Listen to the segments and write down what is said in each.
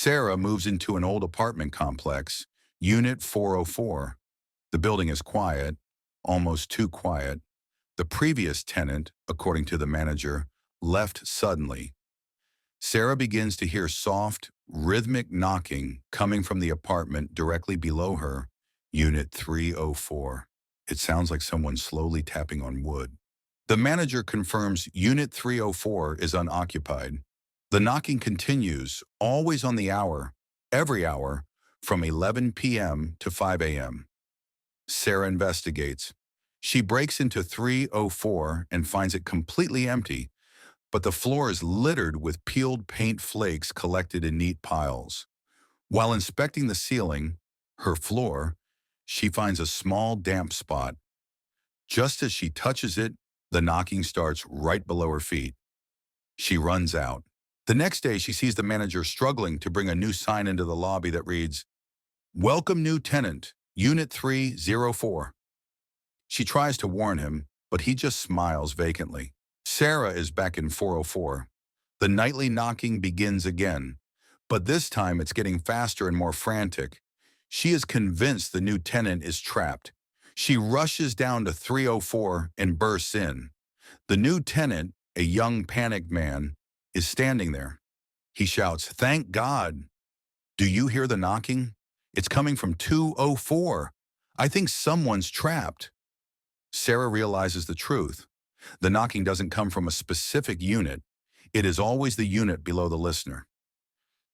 Sarah moves into an old apartment complex, Unit 404. The building is quiet, almost too quiet. The previous tenant, according to the manager, left suddenly. Sarah begins to hear soft, rhythmic knocking coming from the apartment directly below her, Unit 304. It sounds like someone slowly tapping on wood. The manager confirms Unit 304 is unoccupied. The knocking continues, always on the hour, every hour, from 11 p.m. to 5 a.m. Sarah investigates. She breaks into 304 and finds it completely empty, but the floor is littered with peeled paint flakes collected in neat piles. While inspecting the ceiling, her floor, she finds a small damp spot. Just as she touches it, the knocking starts right below her feet. She runs out. The next day, she sees the manager struggling to bring a new sign into the lobby that reads, "Welcome new tenant, Unit 304." She tries to warn him, but he just smiles vacantly. Sarah is back in 404. The nightly knocking begins again, but this time it's getting faster and more frantic. She is convinced the new tenant is trapped. She rushes down to 304 and bursts in. The new tenant, a young panicked man, is standing there. He shouts, "Thank God! Do you hear the knocking? It's coming from 204. I think someone's trapped." Sarah realizes the truth. The knocking doesn't come from a specific unit. It is always the unit below the listener.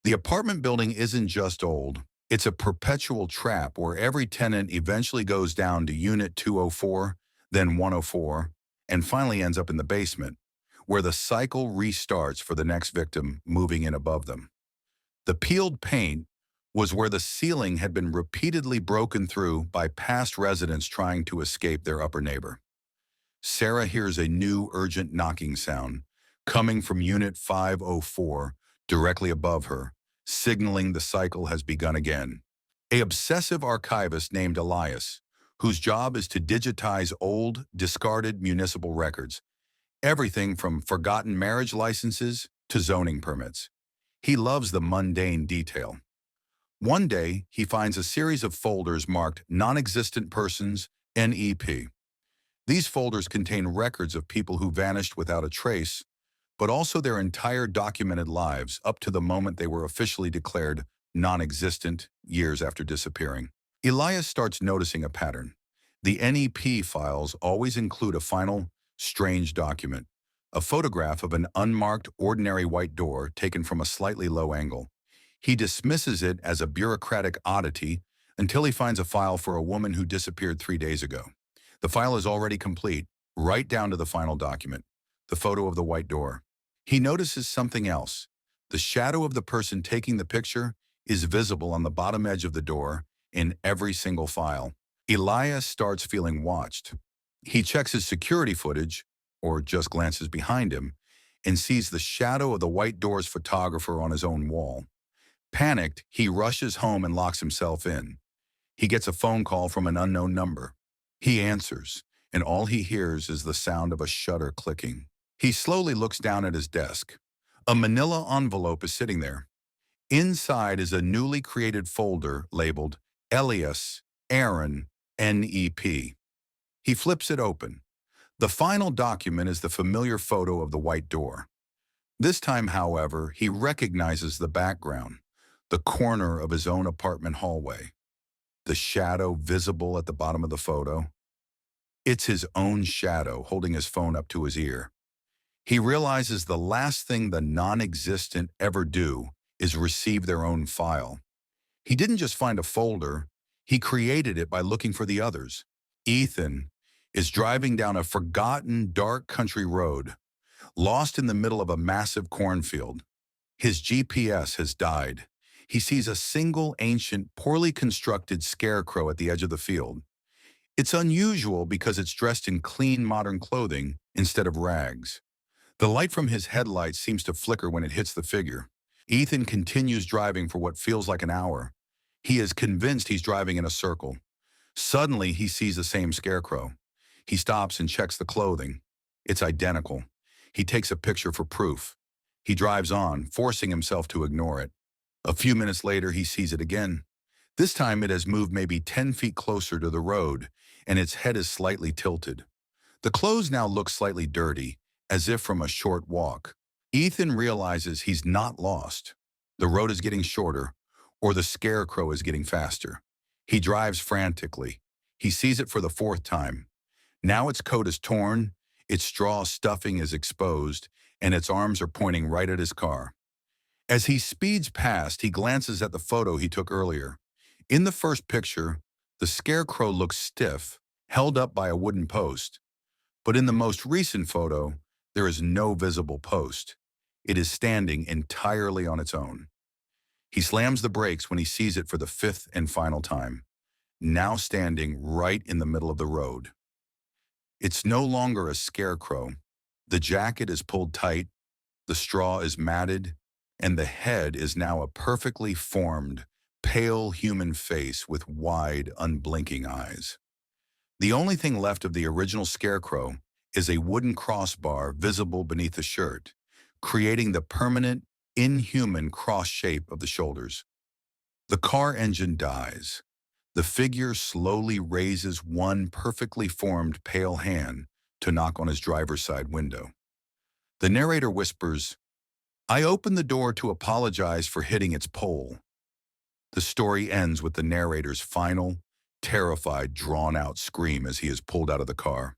The apartment building isn't just old. It's a perpetual trap where every tenant eventually goes down to Unit 204, then 104, and finally ends up in the basement, where the cycle restarts for the next victim moving in above them. The peeled paint was where the ceiling had been repeatedly broken through by past residents trying to escape their upper neighbor. Sarah hears a new urgent knocking sound coming from Unit 504 directly above her, signaling the cycle has begun again. A obsessive archivist named Elias, whose job is to digitize old, discarded municipal records, everything from forgotten marriage licenses to zoning permits. He loves the mundane detail. One day, he finds a series of folders marked Non-Existent Persons, NEP. These folders contain records of people who vanished without a trace, but also their entire documented lives up to the moment they were officially declared non-existent years after disappearing. Elias starts noticing a pattern. The NEP files always include a final, strange document, a photograph of an unmarked, ordinary white door taken from a slightly low angle. He dismisses it as a bureaucratic oddity until he finds a file for a woman who disappeared 3 days ago. The file is already complete, right down to the final document, the photo of the white door. He notices something else. The shadow of the person taking the picture is visible on the bottom edge of the door in every single file. Elias starts feeling watched. He checks his security footage, or just glances behind him, and sees the shadow of the white door's photographer on his own wall. Panicked, he rushes home and locks himself in. He gets a phone call from an unknown number. He answers, and all he hears is the sound of a shutter clicking. He slowly looks down at his desk. A manila envelope is sitting there. Inside is a newly created folder labeled Elias Aaron NEP. He flips it open. The final document is the familiar photo of the white door. This time, however, he recognizes the background, the corner of his own apartment hallway. The shadow visible at the bottom of the photo. It's his own shadow holding his phone up to his ear. He realizes the last thing the non-existent ever do is receive their own file. He didn't just find a folder, he created it by looking for the others. Ethan is driving down a forgotten, dark country road, lost in the middle of a massive cornfield. His GPS has died. He sees a single ancient, poorly constructed scarecrow at the edge of the field. It's unusual because it's dressed in clean, modern clothing instead of rags. The light from his headlights seems to flicker when it hits the figure. Ethan continues driving for what feels like an hour. He is convinced he's driving in a circle. Suddenly, he sees the same scarecrow. He stops and checks the clothing. It's identical. He takes a picture for proof. He drives on, forcing himself to ignore it. A few minutes later, he sees it again. This time it has moved maybe 10 feet closer to the road, and its head is slightly tilted. The clothes now look slightly dirty, as if from a short walk. Ethan realizes he's not lost. The road is getting shorter, or the scarecrow is getting faster. He drives frantically. He sees it for the fourth time. Now its coat is torn, its straw stuffing is exposed, and its arms are pointing right at his car. As he speeds past, he glances at the photo he took earlier. In the first picture, the scarecrow looks stiff, held up by a wooden post. But in the most recent photo, there is no visible post. It is standing entirely on its own. He slams the brakes when he sees it for the fifth and final time, now standing right in the middle of the road. It's no longer a scarecrow. The jacket is pulled tight, the straw is matted, and the head is now a perfectly formed, pale human face with wide, unblinking eyes. The only thing left of the original scarecrow is a wooden crossbar visible beneath the shirt, creating the permanent, inhuman cross shape of the shoulders. The car engine dies. The figure slowly raises one perfectly formed pale hand to knock on his driver's side window. The narrator whispers, "I opened the door to apologize for hitting its pole." The story ends with the narrator's final, terrified, drawn-out scream as he is pulled out of the car.